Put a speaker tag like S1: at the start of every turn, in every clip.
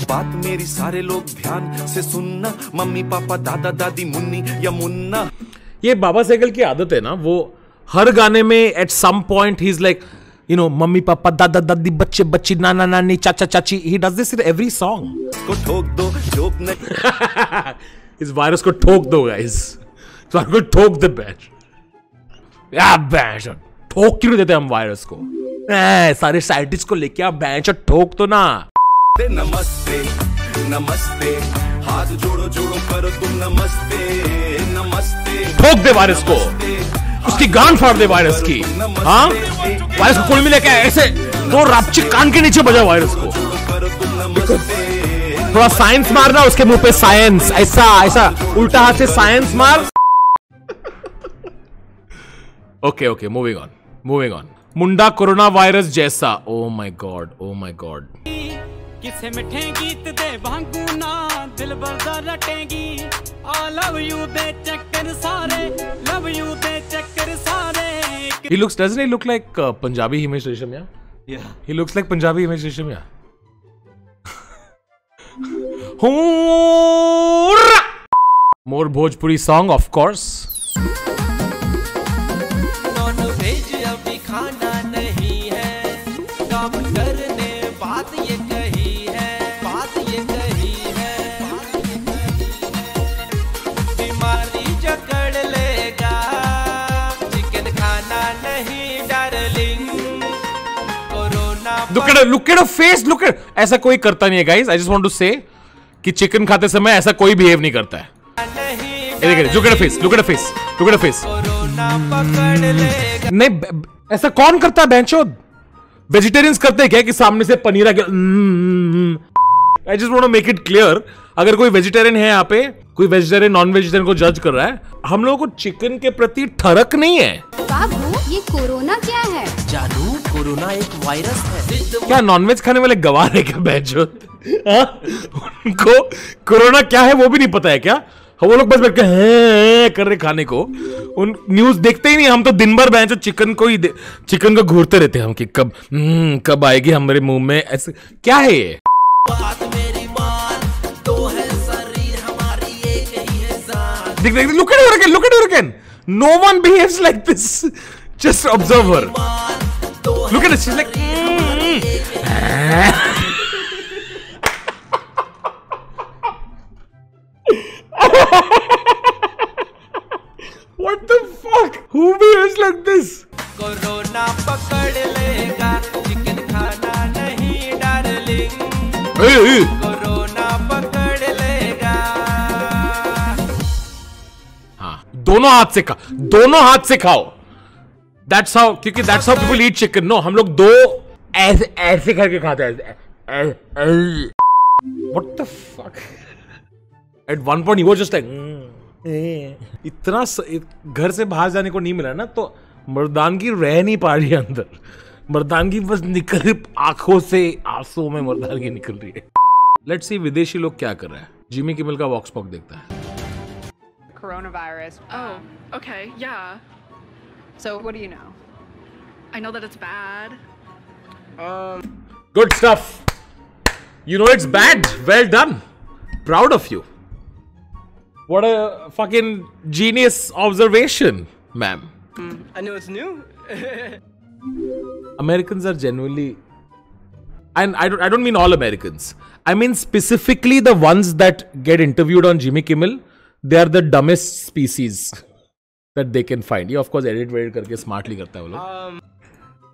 S1: बात मेरी सारे लोग ध्यान से सुनना, मम्मी पापा दादा दादी मुन्नी या मुन्ना।
S2: ये बाबा सहगल की आदत है ना, वो हर गाने में at some point he is like you know mummy papa दादा दादी बच्चे बच्ची नाना नानी चाचा चाची। He does this in every song.
S1: को ठोक दो जोक न
S2: इस वायरस को ठोक दो गाइस, को ठोक दे बैच या बैच। ठोक क्यों देते हम वायरस को? सारे साइंटिस्ट को लेके आप बैच ठोक तो ना।
S1: नमस्ते नमस्ते हाथ जोड़ो जोड़ो करो तुम नमस्ते नमस्ते।
S2: ठोक दे वायरस को, उसकी गांड फाड़ दे वायरस की। हाँ वायरस को कोई मिले क्या ऐसे दो रापची कान के नीचे बजा वायरस को। थोड़ा साइंस मारना उसके मुंह पे, साइंस ऐसा ऐसा उल्टा हाथ से साइंस मार। Okay okay moving on moving on. मुंडा कोरोना वायरस जैसा। Oh my god oh my god.
S3: किसे मिठे गीत दे भांगू ना दिल बरदा रटेगी। I love you दे चक्कर सारे, love you दे चक्कर सारे।
S2: He looks, doesn't he look like Punjabi Himesh Reshamya?
S4: Yeah.
S2: He looks like Punjabi Himesh Reshamya. More Bhojpuri song, of course.
S3: Non veg अभी खाना नहीं है, डॉक्टर ने बात ये कही है, बात ये कही है। बीमारी जकड़ लेगा, चिकन खाना नहीं darling, corona.
S2: Look at her face, look at, ऐसा कोई करता नहीं है guys. I just want to say कि चिकन खाते समय ऐसा कोई बिहेव नहीं करता है। Look at her face, look at her face, look at her face. नहीं ऐसा कौन करता है बेंचोद? वेजिटेरियंस करते हैं क्या कि सामने से पनीर आके? I just want to make it clear, अगर कोई वेजिटेरियन है यहाँ पे, कोई वेजिटेरियन नॉन वेजिटेरियन को जज कर रहा है, हम लोगों को चिकन के प्रति ठरक नहीं है।
S5: बाबू ये कोरोना क्या है?
S3: जानू कोरोना एक वायरस है।
S2: क्या नॉनवेज खाने वाले गवार है क्या बेंचोद? उनको कोरोना क्या है वो भी नहीं पता है क्या? वो लोग बस बैठ के हैं कर रहे खाने को, उन न्यूज देखते ही नहीं। हम तो दिन भर बेंचो चिकन को ही चिकन को घूरते रहते हैं हम कि कब आएगी हमारे मुंह में। ऐसे क्या है ये?
S3: बात मेरी मान, तो है शरीर हमारी एक ही है जान।
S2: देख देख look at her again, look at her again. No one behaves like this. Just observe her. Look at her, she's like what the fuck? Who behaves like this?
S3: Corona पकड़ लेगा, चिकन खाना नहीं डार्लिंग, कोरोना पकड़ लेगा।
S2: हाँ दोनों हाथ से खाओ, दोनों हाथ से खाओ। That's how, क्योंकि that's how people eat chicken. No, हम लोग दो ऐसे ऐसे करके खाते हैं। What the fuck? At one point he was just like इतना घर से बाहर जाने को नहीं मिला ना, तो मर्दानगी रह नहीं पा रही है अंदर। मर्दानगी बस निकल, आंखों से आंसू में मर्दानगी निकल रही है। लेट्स सी विदेशी लोग क्या कर रहे हैं। जिमी किमल का वॉक्स पॉक देखता है।
S6: Coronavirus.
S7: Oh, okay, yeah.
S6: So what do you know?
S7: I know that it's bad.
S2: Good stuff. You know it's bad. Well done. Proud of you. What a fucking genius observation, ma'am.
S4: I know it's new.
S2: Americans are genuinely, and I don't mean all Americans. I mean specifically the ones that get interviewed on Jimmy Kimmel. They are the dumbest species that they can find. ये of course edit करके smartly करता है वो लोग.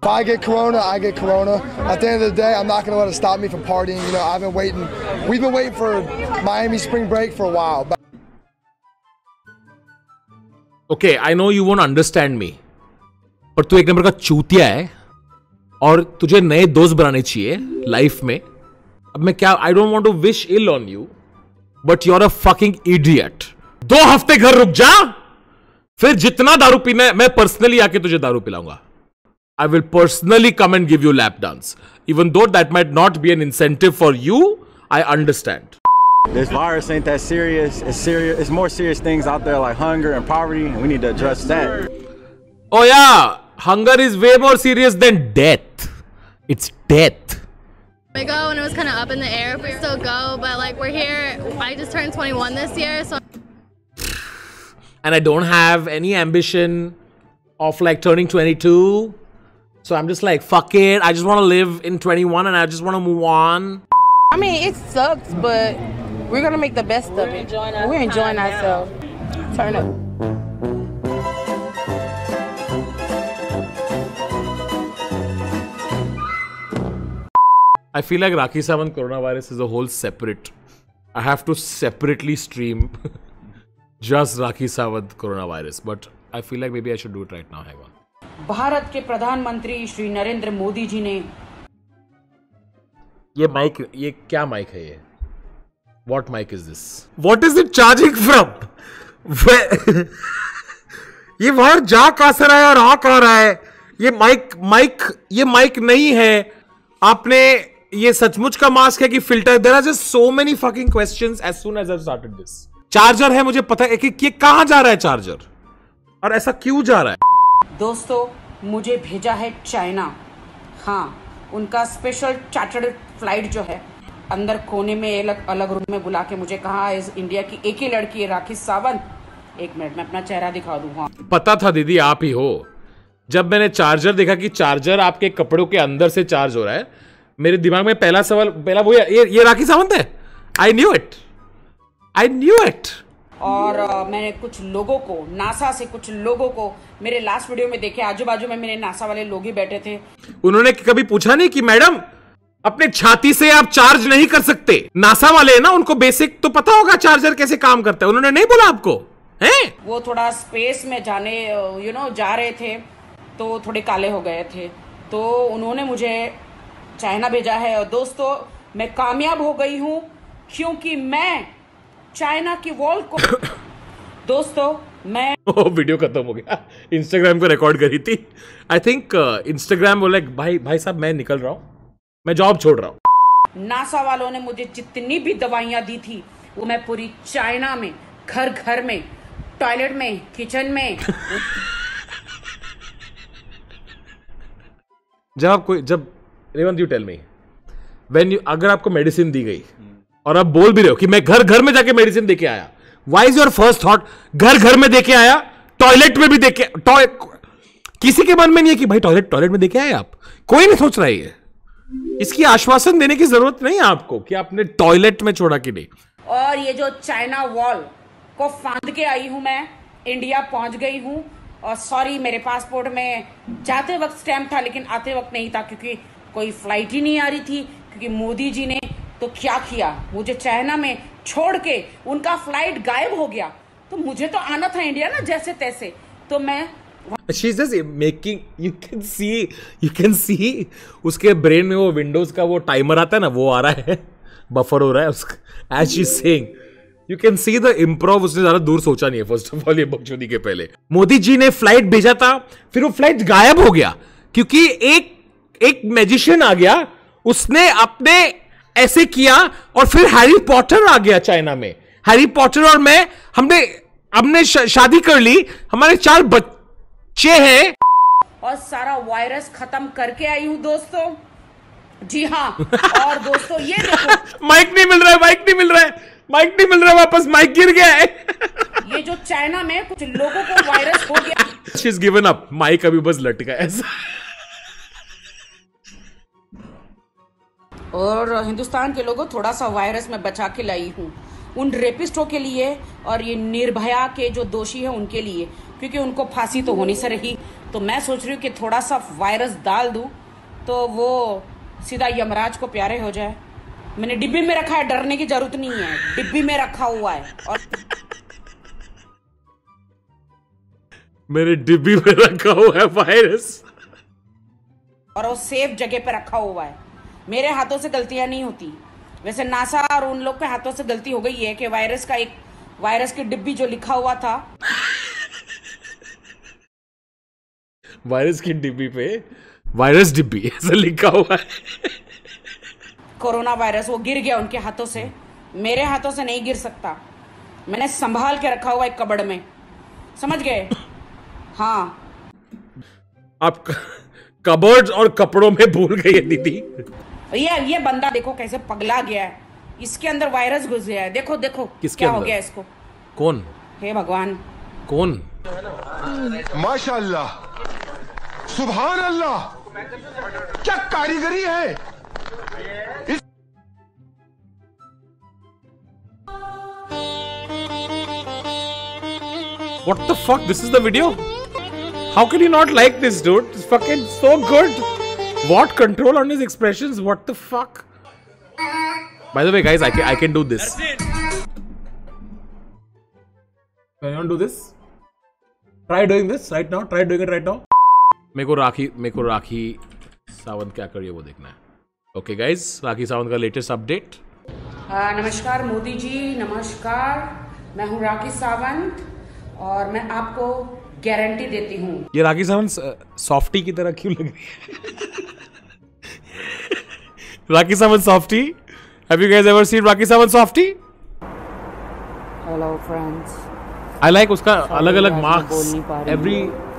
S8: If I get corona, I get corona. At the end of the day, I'm not going to let it stop me from partying. You know, we've been waiting for Miami spring break for a while.
S2: Okay, I know you won't understand me, पर तू एक number का चूतिया है और तुझे नए दोस्त बनाने चाहिए लाइफ में. अब मैं क्या, I don't want to wish ill on you, but you're a fucking idiot. 2 हफ्ते घर रुक जा, फिर जितना दारू पीना है मैं पर्सनली आके तुझे दारू पिलाऊंगा. I will personally come and give you lap dance. Even though that might not be an incentive for you, I understand.
S9: This virus ain't that serious. It's serious. It's more serious things out there like hunger and poverty, and we need to address that.
S2: Oh yeah, hunger is way more serious than death. It's death.
S4: ago when it was kind of up in the air if we still go, but like we're here. I just turned 21 this year, so.
S2: And I don't have any ambition of like turning 22. So I'm just like, fuck it. I just want to live in 21 and I just want to move on.
S10: I mean, it sucks, but we're going to make the best of it. We're enjoying ourselves. Turn up.
S2: I feel like Rakhi Sawant coronavirus is a whole separate. I have to separately stream just Rakhi Sawant coronavirus. But I feel like maybe I should do it right now. Hang on.
S10: Bharat के प्रधानमंत्री श्री नरेंद्र मोदी जी ने
S2: ये mic, ये क्या mic है ये? What mic is this? What is it charging from? ये बाहर जा कहां से रहा है और आ कहां रहा है? ये माइक नहीं है. आपने ये सचमुच का मास्क है कि filter? There are just so many fucking questions as soon as I've started this. Charger है, मुझे पता है कि ये कहां जा रहा है चार्जर, और ऐसा क्यों जा रहा है?
S10: दोस्तों, मुझे भेजा है चाइना. हाँ, उनका स्पेशल चार्टर्ड फ्लाइट जो है, अंदर कोने में अलग रूम में बुला के मुझे कहा इस इंडिया की एक ही लड़की है राखी सावंत. एक मिनट में अपना चेहरा दिखा दूं. हाँ,
S2: पता था दीदी आप ही हो. जब मैंने चार्जर देखा कि चार्जर आपके कपड़ों के अंदर से चार्ज हो रहा है, मेरे दिमाग में पहला वो ये राखी सावंत है. I knew it.
S10: और मैंने कुछ लोगों को, नासा से कुछ लोगों को मेरे लास्ट वीडियो में देखे. आजू बाजू में मेरे नासा वाले लोग ही बैठे थे.
S2: उन्होंने कभी पूछा नहीं कि मैडम अपने छाती से आप चार्ज नहीं कर सकते? नासा वाले है ना, उनको बेसिक तो पता होगा चार्जर कैसे काम करता है. उन्होंने नहीं बोला आपको? हैं?
S10: वो थोड़ा स्पेस में जाने जा रहे थे, तो थोड़े काले हो गए थे, तो उन्होंने मुझे चाइना भेजा है. और दोस्तों, मैं कामयाब हो गई हूं क्योंकि मैं चाइना की वॉल को दोस्तों मैं
S2: वीडियो खत्म हो गया. इंस्टाग्राम को रिकॉर्ड करी थी. आई थिंक इंस्टाग्राम बोला भाई साहब मैं निकल रहा हूं, मैं जॉब छोड़ रहा हूं.
S10: नासा वालों ने मुझे जितनी भी दवाइयां दी थी वो मैं पूरी चाइना में, घर में, टॉयलेट में, किचन में
S2: जब रेवंत यू टेल मी, अगर आपको मेडिसिन दी गई और आप बोल भी रहे हो कि मैं घर में जाके मेडिसिन देके आया, why is your first thought घर में देके आया, टॉयलेट में भी देके? किसी के मन में नहीं है कि भाई टॉयलेट में देके आए आप? कोई नहीं सोच रहा है. इसकी आश्वासन देने की जरूरत नहीं है आपको कि आपने टॉयलेट में छोड़ा कि नहीं.
S10: और ये जो चाइना वॉल को फांद के आई हूं, मैं इंडिया पहुंच गई हूं. और सॉरी, मेरे पासपोर्ट में जाते वक्त स्टैम्प था लेकिन आते वक्त नहीं था, क्योंकि कोई फ्लाइट ही नहीं आ रही थी. क्योंकि मोदी जी ने तो क्या किया, मुझे चाइना में छोड़ के उनका फ्लाइट गायब हो गया. तो मुझे तो आना था इंडिया ना जैसे तैसे. तो मैं
S2: She's just making, you can see उसके ब्रेन में वो विंडोज का वो टाइमर आता है ना, वो आ रहा है, बफर हो रहा है उसका. As she's saying, you can see the improv. उसने ज्यादा दूर सोचा नहीं है फर्स्ट ऑफ ऑल. ये बकचोदी के पहले मोदी जी ने फ्लाइट भेजा था, फिर वो फ्लाइट गायब हो गया क्योंकि एक मैजिशियन आ गया, उसने अपने ऐसे किया और फिर हैरी पॉटर आ गया चाइना में. हैरी पॉटर और मैं, हमने शादी कर ली, हमारे 4 बच्चे हैं
S10: और सारा वायरस खत्म करके आई हूं दोस्तों. जी हाँ. और दोस्तों ये देखो,
S2: माइक नहीं मिल रहा है, वापस माइक गिर गया है.
S10: ये जो चाइना में कुछ लोगों को वायरस हो गया.
S2: She's given up. माइक अभी बस लटका ऐसा.
S10: और हिंदुस्तान के लोगों, थोड़ा सा वायरस में बचा के लाई हूँ उन रेपिस्टों के लिए और ये निर्भया के जो दोषी है उनके लिए, क्योंकि उनको फांसी तो होनी से रही. तो मैं सोच रही हूँ कि थोड़ा सा वायरस डाल दूँ तो वो सीधा यमराज को प्यारे हो जाए. मैंने डिब्बी में रखा है, डरने की जरूरत नहीं है, डिब्बी में रखा हुआ है. और
S2: मेरे डिब्बी में रखा हुआ है वायरस,
S10: और वो सेफ जगह पे रखा हुआ है. मेरे हाथों से गलतियां नहीं होती. वैसे नासा और उन लोग के हाथों से गलती हो गई है कि वायरस की डिब्बी जो लिखा हुआ था,
S2: वायरस की डिब्बी पे वायरस डिब्बी ऐसा लिखा हुआ है,
S10: कोरोना वायरस, वो गिर गया उनके हाथों से. मेरे हाथों से नहीं गिर सकता. मैंने संभाल के रखा हुआ एक कबड़ में, समझ गए? हाँ.
S2: आप कबर्ड और कपड़ों में भूल गई है दीदी.
S10: ये बंदा देखो कैसे पगला गया है, इसके अंदर वायरस घुस गया है। देखो देखो क्या हो गया इसको।
S2: कौन?
S10: हे भगवान,
S2: कौन?
S11: माशाअल्लाह, सुभान अल्लाह, क्या कारीगरी है।
S2: What the fuck? This is the video? How can you not like this, dude? It's fucking so good. What control on his expressions? What the fuck? By the way, guys, I can do this. Can anyone do this? Try doing this right now. Try doing it right now. मेरे को राखी सावंत क्या कर रही है वो देखना है. Okay, guys, Rakhi Sawant का लेटेस्ट अपडेट.
S10: नमस्कार मोदी जी, नमस्कार। मैं हूँ राखी सावंत और मैं आपको गारंटी देती हूँ।
S2: ये राखी सावंत सॉफ्टी की तरह क्यों लग रही है? Rakhi Sawant softy? Have you guys ever seen Rakhi Sawant softy?
S10: Hello friends.
S2: I like उसका अलग-अलग marks.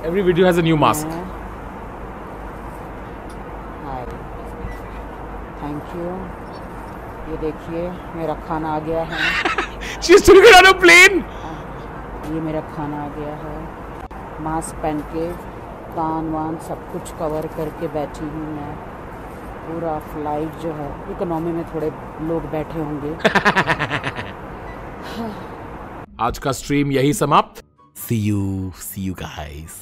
S2: Every video has a new mask.
S10: Hi. Thank you. ये देखिए मेरा खाना आ गया है।
S2: She's still on a plane.
S10: ये मेरा खाना आ गया है। मास्क पहन के कान वान सब कुछ कवर करके बैठी हूँ मैं। पूरा फ्लाइट जो है इकोनॉमी में थोड़े लोग बैठे होंगे।
S2: आज का स्ट्रीम यही समाप्त। See you guys.